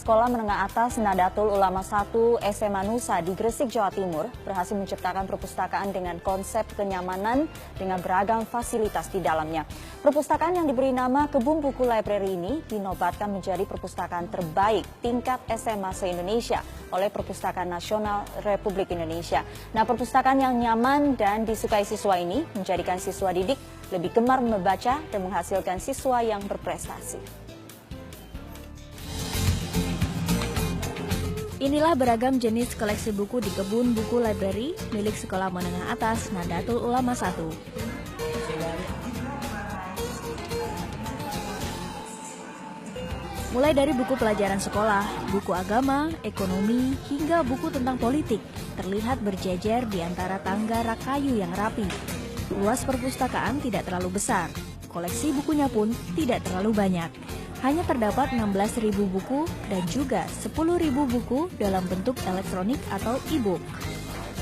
Sekolah Menengah Atas Nahdlatul Ulama 1 SMA Nusa di Gresik, Jawa Timur berhasil menciptakan perpustakaan dengan konsep kenyamanan dengan beragam fasilitas di dalamnya. Perpustakaan yang diberi nama Kebun Buku Library ini dinobatkan menjadi perpustakaan terbaik tingkat SMA se-Indonesia oleh Perpustakaan Nasional Republik Indonesia. Nah, perpustakaan yang nyaman dan disukai siswa ini menjadikan siswa didik lebih gemar membaca dan menghasilkan siswa yang berprestasi. Inilah beragam jenis koleksi buku di Kebun Buku Library milik Sekolah Menengah Atas Nahdlatul Ulama 1. Mulai dari buku pelajaran sekolah, buku agama, ekonomi, hingga buku tentang politik, terlihat berjejer di antara tangga rak kayu yang rapi. Luas perpustakaan tidak terlalu besar, koleksi bukunya pun tidak terlalu banyak. Hanya terdapat 16.000 buku dan juga 10.000 buku dalam bentuk elektronik atau e-book.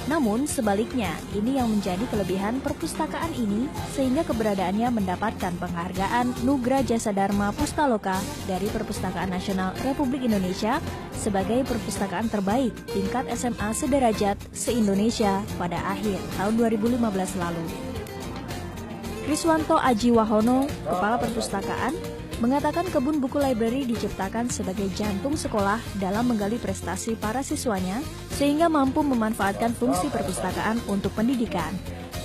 Namun sebaliknya, ini yang menjadi kelebihan perpustakaan ini sehingga keberadaannya mendapatkan penghargaan Nugra Jasa Dharma Pustaloka dari Perpustakaan Nasional Republik Indonesia sebagai perpustakaan terbaik tingkat SMA sederajat se-Indonesia pada akhir tahun 2015 lalu. Kriswanto Aji Wahono, Kepala Perpustakaan, mengatakan Kebun Buku Library diciptakan sebagai jantung sekolah dalam menggali prestasi para siswanya sehingga mampu memanfaatkan fungsi perpustakaan untuk pendidikan.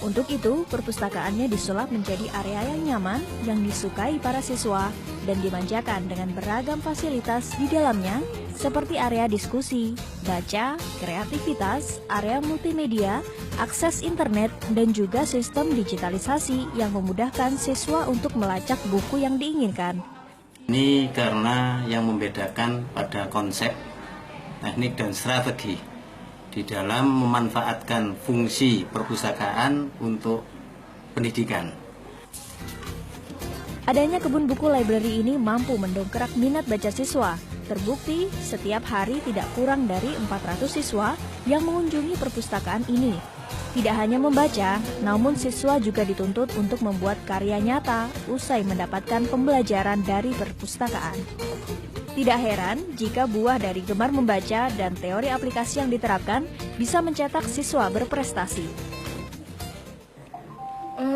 Untuk itu, perpustakaannya disulap menjadi area yang nyaman yang disukai para siswa dan dimanjakan dengan beragam fasilitas di dalamnya seperti area diskusi, baca, kreativitas, area multimedia, akses internet, dan juga sistem digitalisasi yang memudahkan siswa untuk melacak buku yang diinginkan. Ini karena yang membedakan pada konsep, teknik, dan strategi di dalam memanfaatkan fungsi perpustakaan untuk pendidikan. Adanya Kebun Buku Library ini mampu mendongkrak minat baca siswa. Terbukti, setiap hari tidak kurang dari 400 siswa yang mengunjungi perpustakaan ini. Tidak hanya membaca, namun siswa juga dituntut untuk membuat karya nyata usai mendapatkan pembelajaran dari perpustakaan. Tidak heran jika buah dari gemar membaca dan teori aplikasi yang diterapkan bisa mencetak siswa berprestasi.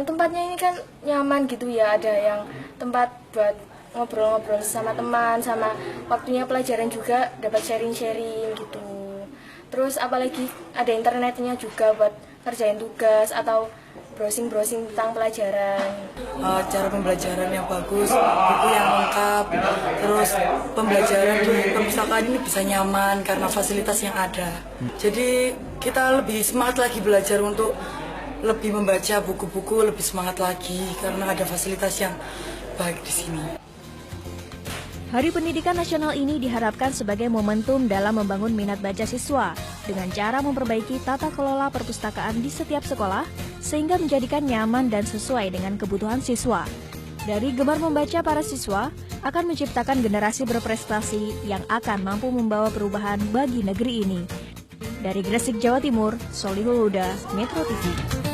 Tempatnya ini kan nyaman gitu ya, ada yang tempat buat ngobrol-ngobrol sama teman, sama waktunya pelajaran juga dapat sharing-sharing gitu. Terus apalagi ada internetnya juga buat kerjain tugas atau browsing-browsing tentang pelajaran. Cara pembelajaran yang bagus, buku yang lengkap, terus pembelajaran di perpustakaan ini bisa nyaman karena fasilitas yang ada. Jadi kita lebih semangat lagi belajar untuk lebih membaca buku-buku, lebih semangat lagi karena ada fasilitas yang baik di sini. Hari Pendidikan Nasional ini diharapkan sebagai momentum dalam membangun minat baca siswa dengan cara memperbaiki tata kelola perpustakaan di setiap sekolah sehingga menjadikan nyaman dan sesuai dengan kebutuhan siswa. Dari gemar membaca para siswa akan menciptakan generasi berprestasi yang akan mampu membawa perubahan bagi negeri ini. Dari Gresik, Jawa Timur, Solihul Huda, Metro TV.